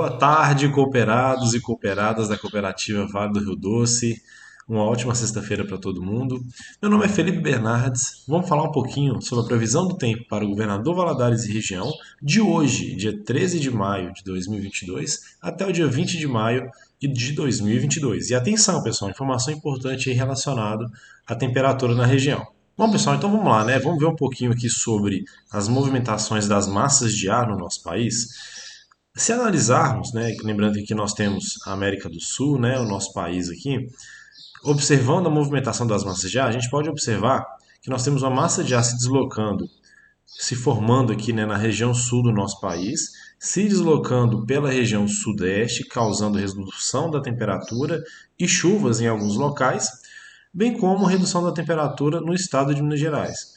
Boa tarde, cooperados e cooperadas da Cooperativa Vale do Rio Doce. Uma ótima sexta-feira para todo mundo. Meu nome é Felipe Bernardes. Vamos falar um pouquinho sobre a previsão do tempo para o governador Valadares e região de hoje, dia 13 de maio de 2022, até o dia 20 de maio de 2022. E atenção, pessoal, informação importante aí relacionada à temperatura na região. Bom, pessoal, então vamos lá, né? Vamos ver um pouquinho aqui sobre as movimentações das massas de ar no nosso país. Se analisarmos, né, lembrando que aqui nós temos a América do Sul, né, o nosso país aqui, observando a movimentação das massas de ar, a gente pode observar que nós temos uma massa de ar se deslocando, se formando aqui, né, na região sul do nosso país, se deslocando pela região sudeste, causando redução da temperatura e chuvas em alguns locais, bem como redução da temperatura no estado de Minas Gerais.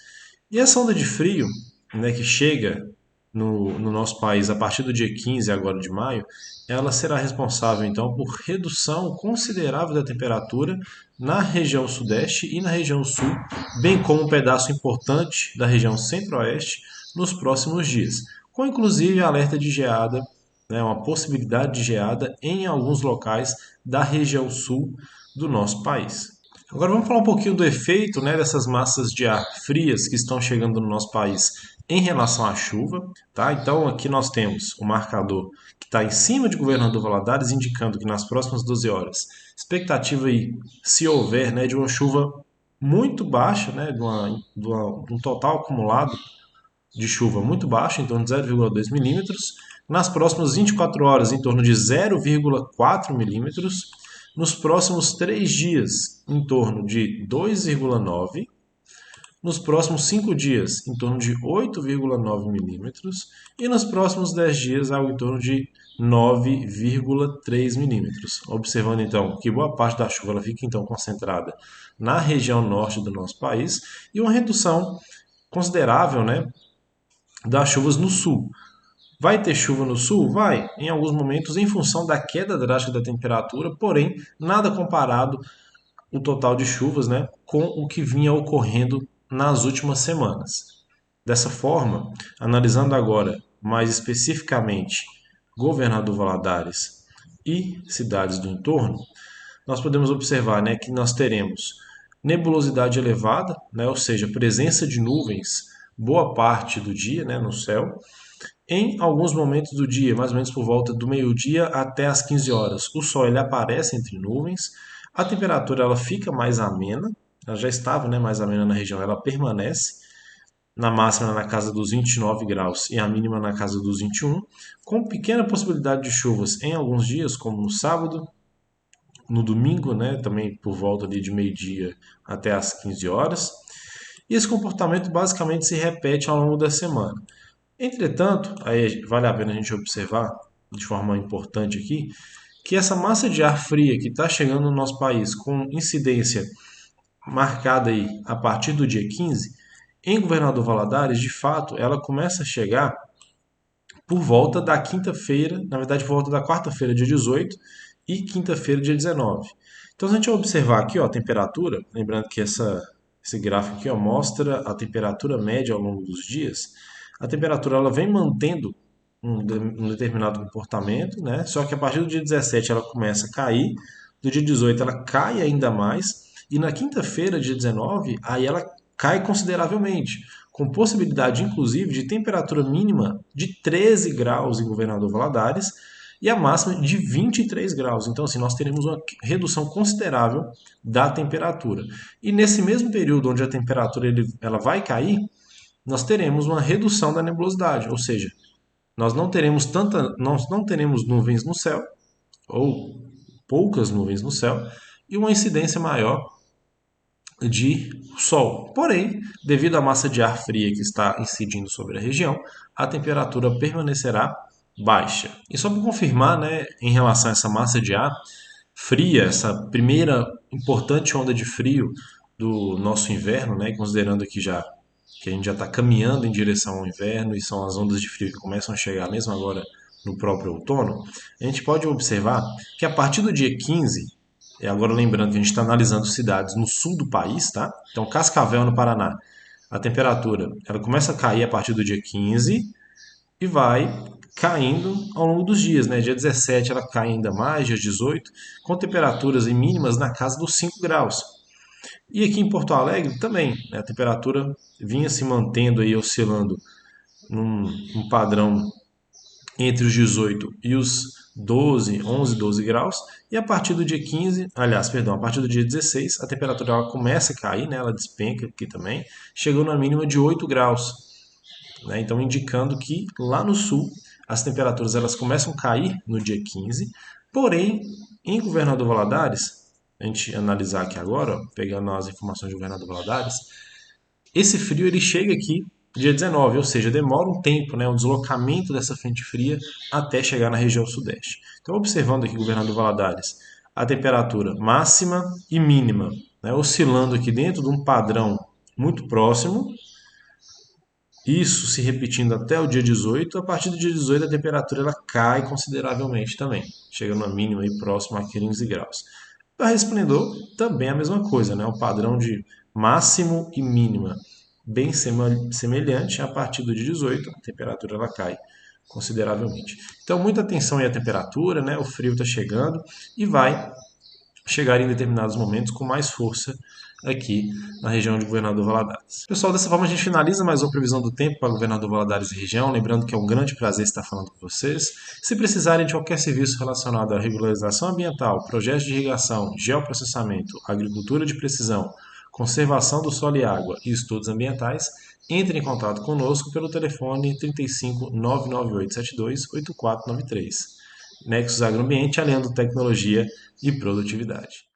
E essa onda de frio, né, que chega no nosso país a partir do dia 15 agora de maio, ela será responsável então por redução considerável da temperatura na região sudeste e na região sul, bem como um pedaço importante da região centro-oeste nos próximos dias, com inclusive alerta de geada, né, uma possibilidade de geada em alguns locais da região sul do nosso país. Agora vamos falar um pouquinho do efeito, né, dessas massas de ar frias que estão chegando no nosso país em relação à chuva, tá? Então aqui nós temos o marcador que está em cima de Governador Valadares, indicando que nas próximas 12 horas, expectativa aí, se houver, né, de uma chuva muito baixa, né, de um total acumulado de chuva muito baixo, em torno de 0,2 milímetros. Nas próximas 24 horas, em torno de 0,4 milímetros. Nos próximos 3 dias, em torno de 2,9. Nos próximos 5 dias, em torno de 8,9 milímetros. E nos próximos 10 dias, algo em torno de 9,3 milímetros. Observando então que boa parte da chuva ela fica então concentrada na região norte do nosso país e uma redução considerável, né, das chuvas no sul. Vai ter chuva no sul? Vai, em alguns momentos, em função da queda drástica da temperatura, porém, nada comparado o total de chuvas, né, com o que vinha ocorrendo nas últimas semanas. Dessa forma, analisando agora mais especificamente Governador Valadares e cidades do entorno, nós podemos observar, né, que nós teremos nebulosidade elevada, né, ou seja, presença de nuvens boa parte do dia, né, no céu. Em alguns momentos do dia, mais ou menos por volta do meio-dia até as 15 horas, o sol ele aparece entre nuvens, a temperatura ela fica mais amena, ela já estava, né, mais amena na região, ela permanece na máxima na casa dos 29 graus e a mínima na casa dos 21, com pequena possibilidade de chuvas em alguns dias, como no sábado, no domingo, né, também por volta ali de meio-dia até as 15 horas. E esse comportamento basicamente se repete ao longo da semana. Entretanto, aí vale a pena a gente observar de forma importante aqui que essa massa de ar fria que está chegando no nosso país com incidência marcada aí a partir do dia 15, em Governador Valadares, de fato, ela começa a chegar por volta da quinta-feira, na verdade por volta da quarta-feira, dia 18, e quinta-feira, dia 19. Então, se a gente observar aqui, ó, a temperatura, lembrando que esse gráfico aqui ó, mostra a temperatura média ao longo dos dias, a temperatura ela vem mantendo um determinado comportamento, né? Só que a partir do dia 17 ela começa a cair, do dia 18 ela cai ainda mais, e na quinta-feira, dia 19, aí ela cai consideravelmente, com possibilidade inclusive de temperatura mínima de 13 graus em Governador Valadares e a máxima de 23 graus. Então, assim, nós teremos uma redução considerável da temperatura. E nesse mesmo período onde a temperatura ela vai cair, nós teremos uma redução da nebulosidade, ou seja, nós não teremos nuvens no céu, ou poucas nuvens no céu, e uma incidência maior de sol. Porém, devido à massa de ar fria que está incidindo sobre a região, a temperatura permanecerá baixa. E só para confirmar, né, em relação a essa massa de ar fria, essa primeira importante onda de frio do nosso inverno, né, considerando aqui já que a gente já está caminhando em direção ao inverno e são as ondas de frio que começam a chegar mesmo agora no próprio outono, a gente pode observar que a partir do dia 15, e agora lembrando que a gente está analisando cidades no sul do país, tá? Então, Cascavel, no Paraná, a temperatura ela começa a cair a partir do dia 15 e vai caindo ao longo dos dias, né? Dia 17 ela cai ainda mais, dia 18, com temperaturas e mínimas na casa dos 5 graus. E aqui em Porto Alegre também, né? A temperatura vinha se mantendo aí, oscilando num padrão entre os 18 e os 12 graus, e a partir do dia 15, aliás, perdão, a partir do dia 16, a temperatura ela começa a cair, né, ela despenca aqui também, chegando na mínima de 8 graus, né, então indicando que lá no sul as temperaturas elas começam a cair no dia 15, porém, em Governador Valadares, a gente analisar aqui agora, ó, pegando as informações de Governador Valadares, esse frio ele chega aqui dia 19, ou seja, demora um tempo, né, o deslocamento dessa frente fria até chegar na região sudeste. Então, observando aqui, Governador Valadares, a temperatura máxima e mínima, né, oscilando aqui dentro de um padrão muito próximo, isso se repetindo até o dia 18. A partir do dia 18 a temperatura ela cai consideravelmente também, chegando a mínima aí próximo a 15 graus. Para Resplendor, também a mesma coisa, né? O padrão de máximo e mínima bem semelhante. A partir do dia 18, a temperatura ela cai consideravelmente. Então, muita atenção aí à temperatura, né? O frio está chegando e vai chegar em determinados momentos com mais força aqui na região de Governador Valadares. Pessoal, dessa forma a gente finaliza mais uma previsão do tempo para Governador Valadares e região. Lembrando que é um grande prazer estar falando com vocês. Se precisarem de qualquer serviço relacionado à regularização ambiental, projetos de irrigação, geoprocessamento, agricultura de precisão, conservação do solo e água e estudos ambientais, entre em contato conosco pelo telefone 35 99872 8493. Nexus Agroambiente, alinhando tecnologia e produtividade.